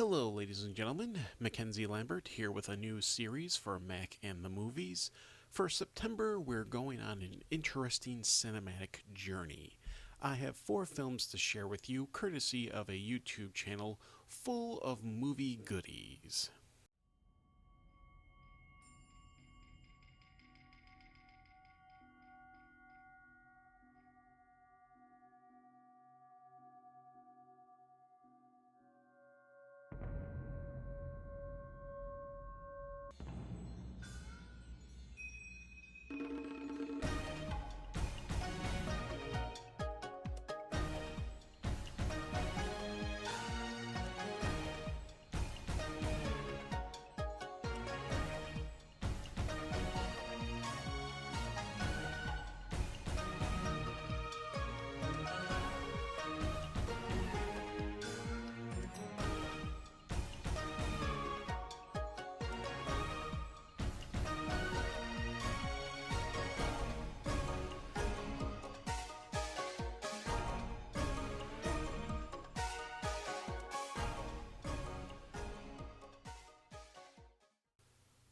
Hello, ladies and gentlemen. Mackenzie Lambert here with a new series for Mack and the Movies. For September, we're going on an interesting cinematic journey. I have 4 films to share with you, courtesy of a YouTube channel full of movie goodies.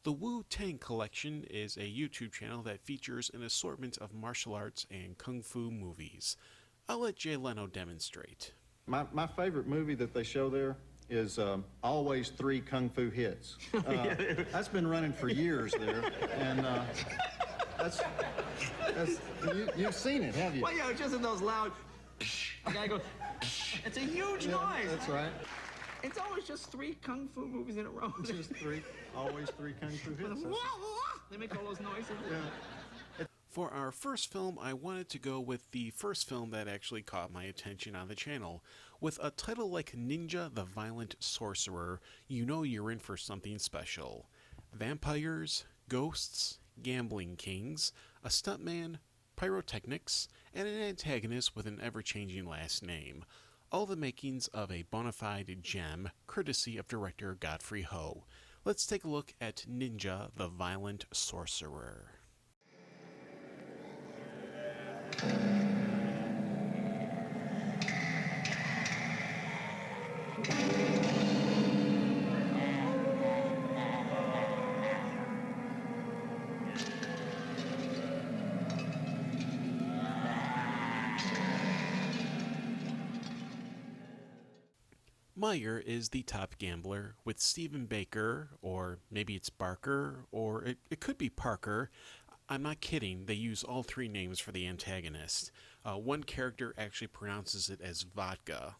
The Wu-Tang Collection is a YouTube channel that features an assortment of martial arts and kung fu movies. I'll let Jay Leno demonstrate. My favorite movie that they show there is Always Three Kung Fu Hits. That's been running for years there, and that's you've seen it, have you? Well, yeah, just in those loud. The guy goes. It's a huge noise. That's right. It's always just 3 kung fu movies in a row. It's just always three Kung Fu Hits. They make all those noises. Yeah. For our first film, I wanted to go with the first film that actually caught my attention on the channel. With a title like Ninja the Violent Sorcerer, you know you're in for something special. Vampires, ghosts, gambling kings, a stuntman, pyrotechnics, and an antagonist with an ever-changing last name. All the makings of a bona fide gem, courtesy of director Godfrey Ho. Let's take a look at Ninja the Violent Sorcerer. Meyer is the top gambler, with Stephen Baker, or maybe it's Barker, or it could be Parker. I'm not kidding, they use all 3 names for the antagonist. One character actually pronounces it as vodka,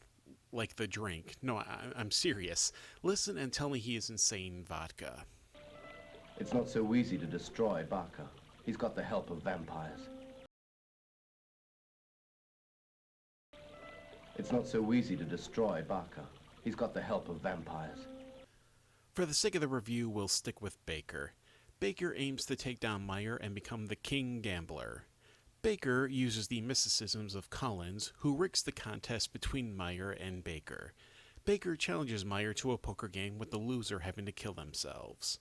like the drink. No, I'm serious. Listen and tell me he isn't saying vodka. It's not so easy to destroy Barker. He's got the help of vampires. It's not so easy to destroy Barker. He's got the help of vampires. For the sake of the review, we'll stick with Baker. Baker aims to take down Meyer and become the king gambler. Baker uses the mysticisms of Collins, who rigs the contest between Meyer and Baker. Baker challenges Meyer to a poker game with the loser having to kill themselves.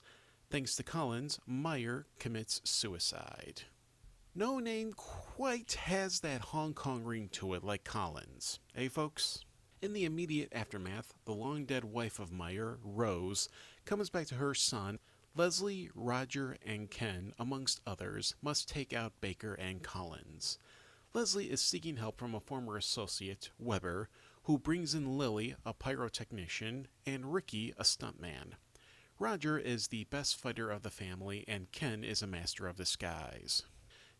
Thanks to Collins, Meyer commits suicide. No name quite has that Hong Kong ring to it like Collins. Eh, folks? In the immediate aftermath, the long-dead wife of Meyer, Rose, comes back to her son. Leslie, Roger, and Ken, amongst others, must take out Baker and Collins. Leslie is seeking help from a former associate, Weber, who brings in Lily, a pyrotechnician, and Ricky, a stuntman. Roger is the best fighter of the family, and Ken is a master of disguise.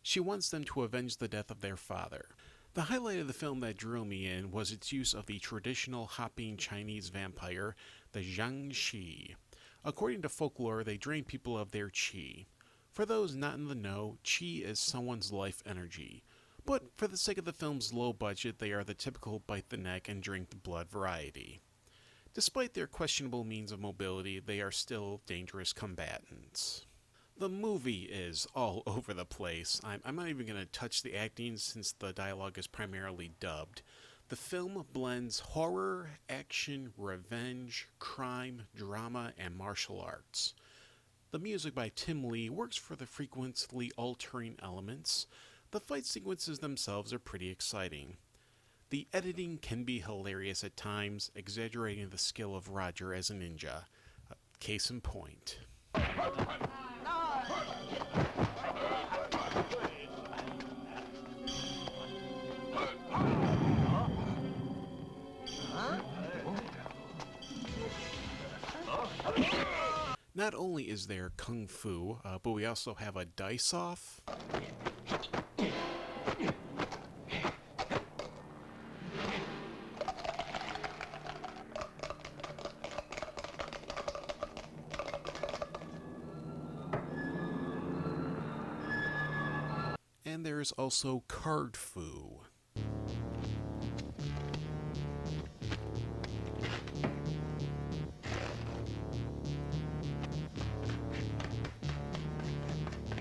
She wants them to avenge the death of their father. The highlight of the film that drew me in was its use of the traditional hopping Chinese vampire, the Jiangshi. According to folklore, they drain people of their qi. For those not in the know, qi is someone's life energy. But for the sake of the film's low budget, they are the typical bite the neck and drink the blood variety. Despite their questionable means of mobility, they are still dangerous combatants. The movie is all over the place. I'm not even going to touch the acting since the dialogue is primarily dubbed. The film blends horror, action, revenge, crime, drama, and martial arts. The music by Tim Lee works for the frequently altering elements. The fight sequences themselves are pretty exciting. The editing can be hilarious at times, exaggerating the skill of Roger as a ninja. Case in point. Not only is there kung fu, but we also have a dice-off. And there's also card fu.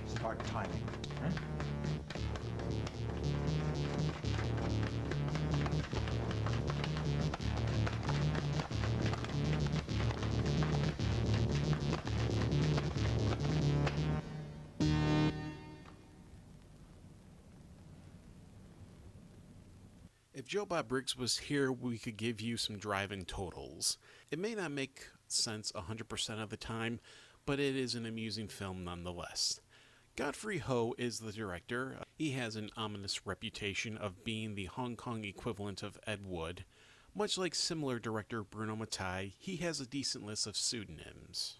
Start timing. Huh? If Joe Bob Briggs was here, we could give you some drive-in totals. It may not make sense 100% of the time, but it is an amusing film nonetheless. Godfrey Ho is the director. He has an ominous reputation of being the Hong Kong equivalent of Ed Wood. Much like similar director Bruno Mattei, he has a decent list of pseudonyms.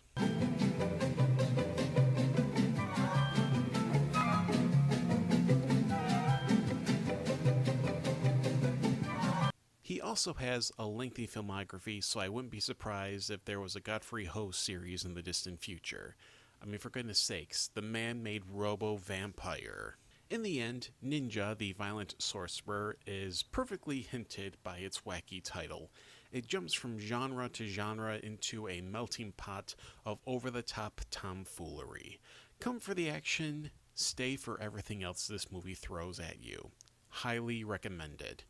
He also has a lengthy filmography, so I wouldn't be surprised if there was a Godfrey Ho series in the distant future. I mean, for goodness sakes, the man made Robo-Vampire. In the end, Ninja, the Violent Sorcerer, is perfectly hinted by its wacky title. It jumps from genre to genre into a melting pot of over-the-top tomfoolery. Come for the action, stay for everything else this movie throws at you. Highly recommended.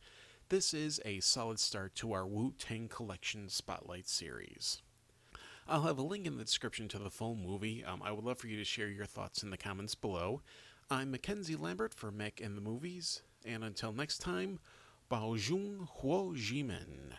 This is a solid start to our Wu-Tang Collection Spotlight series. I'll have a link in the description to the full movie. I would love for you to share your thoughts in the comments below. I'm Mackenzie Lambert for Mack the Movies, and until next time, Bao Jun Huo Jimen.